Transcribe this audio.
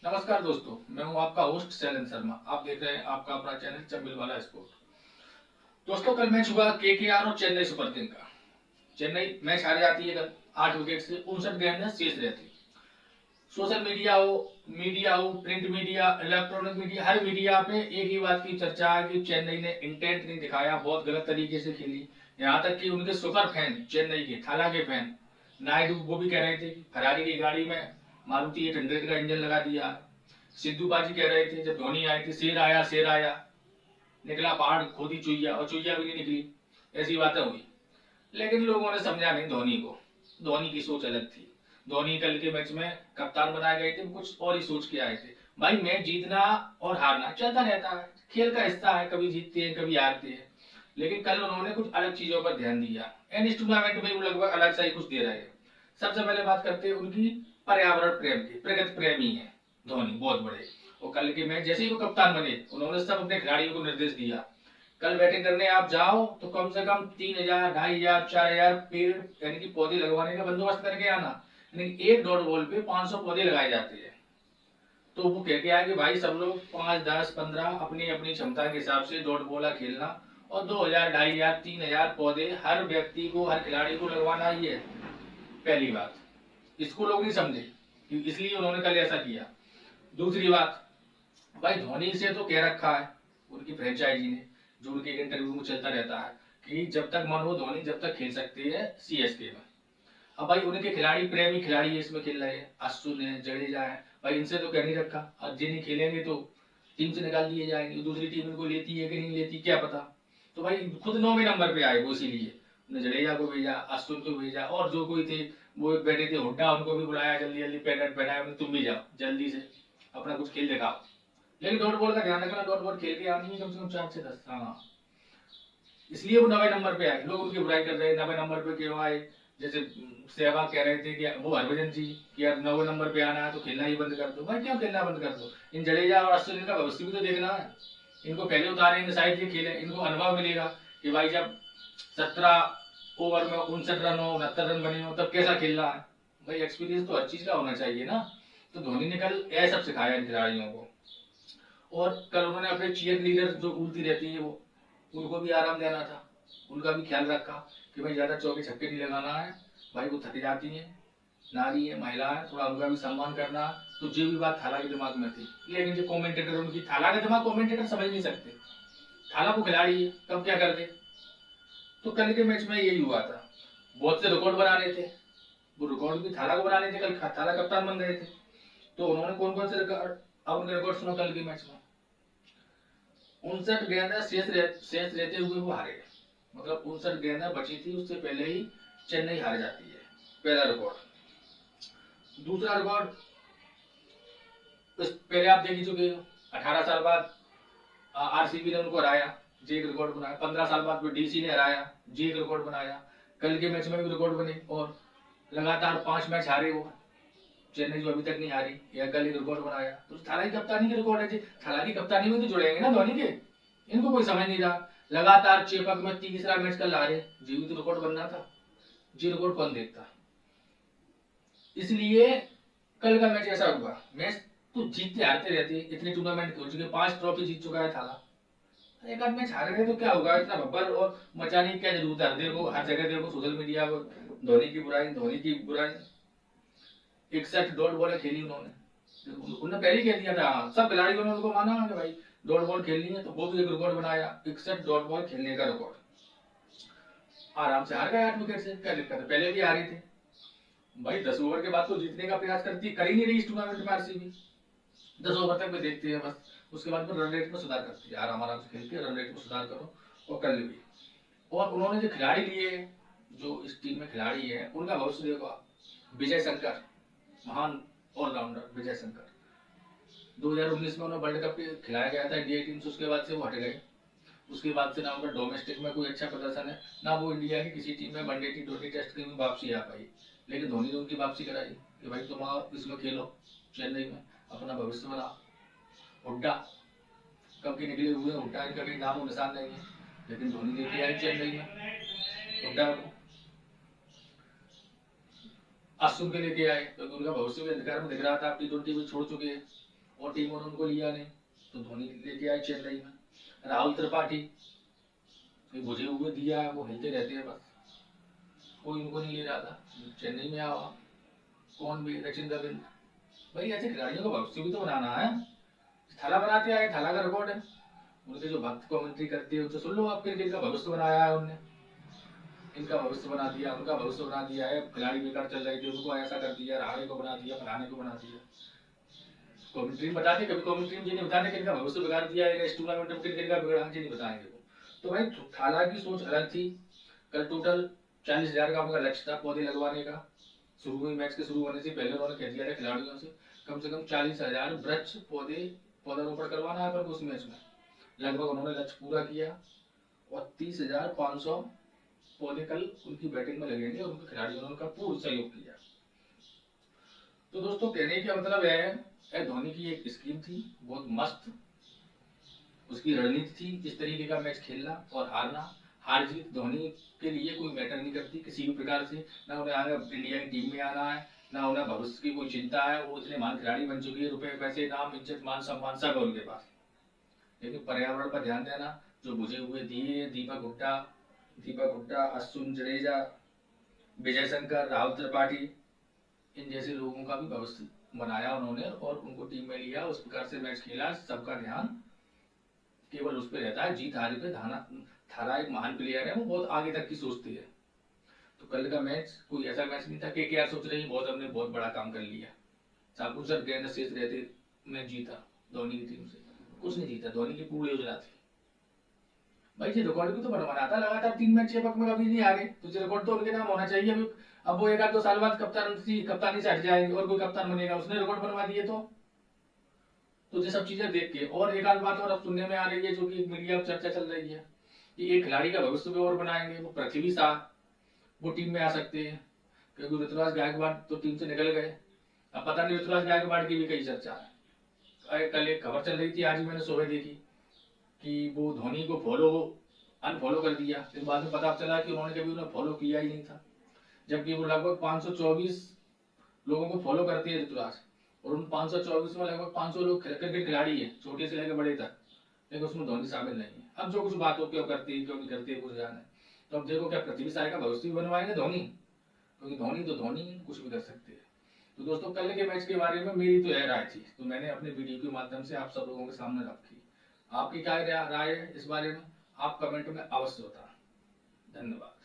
नमस्कार दोस्तों, मैं हूं आपका होस्ट शैलेंद्र शर्मा। आप देख रहे हैं आपका अपना चैनल चंबिल वाला स्पोर्ट। दोस्तों, कल मैच हुआ केकेआर और चेन्नई सुपर किंग का। चेन्नई मैच हार जाती है कल 8 विकेट से। 59 गेंदें शेष रहती। सोशल मीडिया हो, प्रिंट मीडिया, इलेक्ट्रॉनिक मीडिया, हर मीडिया पे एक ही बात की चर्चा है कि चेन्नई ने इंटेंट नहीं दिखाया, बहुत गलत तरीके से खेली। यहाँ तक कि उनके सुपर फैन, चेन्नई के थाला के फैन नायडू, वो भी कह रहे थे कि फरारी की गाड़ी में मारुति 800 का इंजन लगा दिया। सिद्धू बाजी कह रहे थे जब धोनी आए थे, शेर आया शेर आया, निकला पहाड़ खोदी चुईया और चुईया भी नहीं निकली। ऐसी बातें हुई, लेकिन लोगों ने समझा नहीं धोनी को। धोनी की सोच अलग थी। धोनी कल के मैच में कप्तान बनाए गए थे, कुछ और ही सोच के आए थे। भाई, मैच जीतना और हारना चलता रहता है, खेल का हिस्सा है, कभी जीतते हैं कभी हारते हैं। लेकिन कल उन्होंने कुछ अलग चीजों पर ध्यान दिया एंड इस टूर्नामेंट में वो लगभग अलग सा ही कुछ दे रहे हैं। सबसे पहले बात करते हैं उनकी पर्यावरण प्रेम की। प्रगति प्रेमी है धोनी, बहुत बड़े। और कल के मैच जैसे ही वो कप्तान बने, उन्होंने सब अपने खिलाड़ियों को निर्देश दिया, कल बैटिंग करने आप जाओ तो कम से कम 3,000, 2,500, 4,000 पेड़ यानी कि पौधे लगवाने का बंदोबस्त करके आना। यानी एक डॉट बॉल पे 500 पौधे लगाए जाते हैं। तो वो कह के आया कि भाई सब लोग 5, 10, 15 अपनी अपनी क्षमता के हिसाब से डॉट बॉला खेलना, और 2,000, 2,500, 3,000 पौधे हर व्यक्ति को, हर खिलाड़ी को लगवाना ही है। पहली बात, इसको लोग नहीं समझे, इसलिए उन्होंने कल ऐसा किया। दूसरी बात, भाई धोनी से तो कह रखा है उनकी फ्रेंचाइजी ने, जो उनके इंटरव्यू में चलता रहता है कि जब तक मन हो धोनी जब तक खेल सकते हैं सीएसके में। अब भाई उनके खिलाड़ी प्रेमी खिलाड़ी इसमें खेल रहे हैं, अश्विन है, जडेजा है, भाई इनसे तो कह नहीं रखा। अब जिन्हें खेलेंगे तो टीम से निकाल दिए जाएंगे, दूसरी टीम इनको लेती है कि नहीं लेती क्या पता। तो भाई खुद 9वें नंबर पे आए वो, इसीलिए उन्हें जडेजा को भेजा, अश्विन को भेजा, और जो कोई थे वो बैठे थे हुड्डा, उनको भी बुलाया, जल्दी जल्दी पेनेट पहनाया, तुम भी जाओ जल्दी से अपना कुछ खेल दिखाओ। लेकिन डॉट बॉल का ध्यान रखना, डॉट बॉल खेल के आनी है कम से कम 4 से 10। हाँ, इसलिए वो 9वें नंबर पे आए। लोग उनकी बुराई कर रहे हैं 9वें नंबर पे क्यों आए। जैसे सहवाग कह रहे थे कि वो हरभजन जी कि यार 9वें नंबर पे आना है तो खेलना ही बंद कर दो। भाई क्यों खेलना बंद कर दो? इन जडेजा और अश्विन का भविष्य भी तो देखना है। इनको पहले उतारे, इन साइड ये खेले, इनको अनुभव मिलेगा कि भाई जब 17 ओवर में 59 रन हो, 69 रन बने हो, तब कैसा खेलना है। भाई एक्सपीरियंस तो हर चीज का होना चाहिए ना। तो धोनी ने कल यह सब सिखाया इन खिलाड़ियों को। और कल उन्होंने अपने चीयर लीडर जो उड़ती रहती है वो, उनको भी आराम देना था, उनका भी ख्याल रखा कि भाई ज्यादा चौके छक्के नहीं लगाना है। भाई वो थक जाती है, नारी है, महिला है, थोड़ा उनका भी सम्मान करना। तो जो भी बात थाला के दिमाग में थी, लेकिन जो कमेंटेटर, उनकी थाला का दिमाग कमेंटेटर समझ नहीं सकते। थाला को खिलाड़ी है, कब क्या कर दे। तो कल के मैच में यही हुआ था, बहुत से रिकॉर्ड बनाने थे। वो रिकॉर्ड भी थाला को बनाने थे, कल थाला कप्तान बन गए थे। तो उन्होंने कौन कौन से रिकॉर्ड, अब उनके रिकॉर्ड सुनो कल के मैच में। 59 गेंदें शेष रहते हुए वो हारे। मतलब 59 गेंदें बची थी, उससे पहले ही चेन्नई हार जाती है। पहला रिकॉर्ड। दूसरा रिकॉर्ड पहले आप देख ही चुके हो, 18 साल बाद आरसीबी ने उनको हराया, जी एक रिकॉर्ड बनाया। 15 साल बाद डीसी ने हराया, जी एक रिकॉर्ड बनाया। कल के मैच में भी रिकॉर्ड बने, और लगातार 5 मैच हारे वो। चेन्नई जो अभी तक नहीं हारी, यह कल ही रिकॉर्ड बनाया। तो थाला की कप्तानी के रिकॉर्ड है जी, थाला की कप्तानी में तो जुड़ेंगे ना धोनी के। इनको कोई समझ नहीं रहा। लगातार चेपक में तीसरा मैच कल हारे, जी भी तो रिकॉर्ड बनना था। जी रिकॉर्ड कौन देखता। इसलिए कल का मैच ऐसा हुआ। मैच तो जीतते हारते रहते, इतने टूर्नामेंट हो चुके, 5 ट्रॉफी जीत चुका है थाला। एक आध मैच हार गए तो क्या होगा, इतना बब्बर और मचाने की क्या जरूरत है। देखो हर जगह देखो सोशल मीडिया पर धोनी की बुराई, धोनी की बुराई। 61 डॉट बॉल खेली उन्होंने, उन्होंने पहले ही कह दिया था। सब खिलाड़ियों ने उनको माना कि भाई डॉट बॉल खेलनी है, तो वो भी एक रिकॉर्ड बनाया, 61 डॉट बॉल खेलने का रिकॉर्ड। आराम से हार गए 8 विकेट से, क्या दिक्कत है, पहले भी हारी थे। भाई 10 ओवर के बाद तो जीतने का प्रयास करती, कर ही नहीं रही इस टूर्नामेंट में आरसीबी। 10 ओवर तक में देखते हैं बस, उसके बाद रन रेट में सुधार करती है। आराम आराम से खेल के रन रेट में सुधार करो। और कल भी, और उन्होंने जो खिलाड़ी लिए, जो इस टीम में खिलाड़ी है, उनका भविष्य देखो आप। विजय शंकर, महान ऑलराउंडर विजय शंकर, 2019 में उन्हें वर्ल्ड कप खिलाया गया था इंडिया टीम से, उसके बाद से वो हट गए। उसके बाद से ना उनका डोमेस्टिक में कोई अच्छा प्रदर्शन है, ना वो इंडिया की किसी टीम में वनडे T20 टेस्ट की वापसी आ पाई। लेकिन धोनी ने उनकी वापसी कराई कि भाई तुम आओ इसमें खेलो, चेन्नई में अपना भविष्य बनाओ। हुड्डा कब के निकले हुए, हुड्डा इनका कहीं नाम निशान नहीं है, लेकिन धोनी लेके आए चेन्नई में हुड्डा को। अश्विन के लेके आए क्योंकि उनका भविष्य भी अंधकार में दिख रहा था, T20 भी छोड़ चुके हैं। और टीमों ने उनको लिया नहीं, तो धोनी लेके आए चेन्नई में। राहुल त्रिपाठी बुझे हुए दिया है, वो हिलते रहते हैं बस, कोई उनको नहीं ले रहा था, चेन्नई में आवा। कौन भी सचिन रविंद्र, भाई ऐसे खिलाड़ियों का भविष्य भी तो बनाना है। थाला बनाते आए, थाला का रिकॉर्ड है, उनके जो भक्त कमेंट्री करती है उनसे सुन लो आप, क्रिकेट का भविष्य बनाया है उनने, इनका भविष्य बना दिया, उनका भविष्य बना दिया है। खिलाड़ी बेकार चल रहे थे, उनको ऐसा कर दिया, रहाणे को बना दिया, फलाने को बना दिया। कमेंट्री बताते, कभी कमेंट्री मुझे नहीं बताने कि इनका भविष्य बिगाड़ दिया है, इस टूर्नामेंट में क्रिकेट का बिगड़ा, मुझे नहीं बताएंगे वो। तो भाई थाला की सोच अलग थी। कल टोटल 40,000 का उनका लक्ष्य था पौधे लगवाने का। शुरू में मैच के शुरू होने से पहले उन्होंने कह दिया था खिलाड़ियों से कम 40,000 वृक्ष पौधे पौधारोपण करवाना है पर उस मैच में। लगभग उन्होंने लक्ष्य पूरा किया और 30,500 पौधे कल उनकी बैटिंग में लगेंगे और उनके खिलाड़ियों ने उनका पूर्ण सहयोग किया। तो दोस्तों कहने का मतलब है धोनी की एक स्कीम थी बहुत मस्त, उसकी रणनीति थी इस तरीके का मैच खेलना और हारना। हार जीत धोनी के लिए कोई मैटर नहीं करती किसी भी प्रकार से, ना उन्हें आगे इंडिया की टीम में आना है, ना उन्हें भविष्य की कोई चिंता है। वो इतने महान खिलाड़ी बन चुकी है, रुपए पैसे नाम इज्जत मान सम्मान सब है उनके पास। लेकिन पर्यावरण पर ध्यान देना, जो बुझे हुए दिए दीपक हुड्डा, अश्विन जडेजा, विजय शंकर, राहुल त्रिपाठी, इन जैसे लोगों का भी भविष्य बनाया उन्होंने और उनको टीम में लिया, उस प्रकार से मैच खेला। सबका ध्यान केवल उस पर रहता है, जीत हार पे। थारा एक महान प्लेयर है, वो बहुत आगे तक की सोचती है। तो कल का मैच कोई ऐसा मैच नहीं था कि क्या सोच रही बहुत हमने बहुत बड़ा काम कर लिया, साबुन सर गेंद शेष रहते मैच जीता धोनी की टीम से, कुछ नहीं जीता। धोनी की पूरी योजना थी भाई, ये रिकॉर्ड भी तो बनवाना था, लगातार 3 मैच चेपक में कभी नहीं हारे, तो रिकॉर्ड तो उनके नाम होना चाहिए अभी। अब वो 1-2 साल बाद कप्तानी से हट जाएंगे और कोई कप्तान बनेगा, उसने रिकॉर्ड बनवा दिए तो ये सब चीजें देख के। और एक आध बात और अब सुनने में आ रही है जो कि मीडिया में चर्चा चल रही है कि एक खिलाड़ी का भविष्य भी और बनाएंगे, वो पृथ्वी शाह, वो टीम में आ सकते हैं क्योंकि ऋतुराज गायकवाड़ तो टीम से निकल गए। अब पता नहीं ऋतुराज गायकवाड़ की भी कई चर्चा है। कल एक खबर चल रही थी, आज मैंने सुबह देखी कि वो धोनी को अनफॉलो कर दिया, फिर बाद में पता चला कि उन्होंने कभी उन्हें फॉलो किया ही नहीं था, जबकि वो लगभग 524 लोगों को फॉलो करते हैं ऋतुराज, और उन 524 में लगभग 500 लोग क्रिकेट खिलाड़ी है, छोटे से लेकर बड़े तक, लेकिन उसमें धोनी शामिल नहीं है। अब जो कुछ बात हो क्यों करती है क्यों नहीं करती है कुछ जाने। तो अब देखो क्या पृथ्वी शाह का भविष्य भी बनवाएंगे धोनी, क्योंकि धोनी तो धोनी कुछ भी कर सकते हैं। तो दोस्तों कल के मैच के बारे में मेरी तो यह राय थी, तो मैंने अपने वीडियो के माध्यम से आप सब लोगों के सामने रखी। आपकी क्या राय है इस बारे में, आप कमेंट में अवश्य बताएं। धन्यवाद।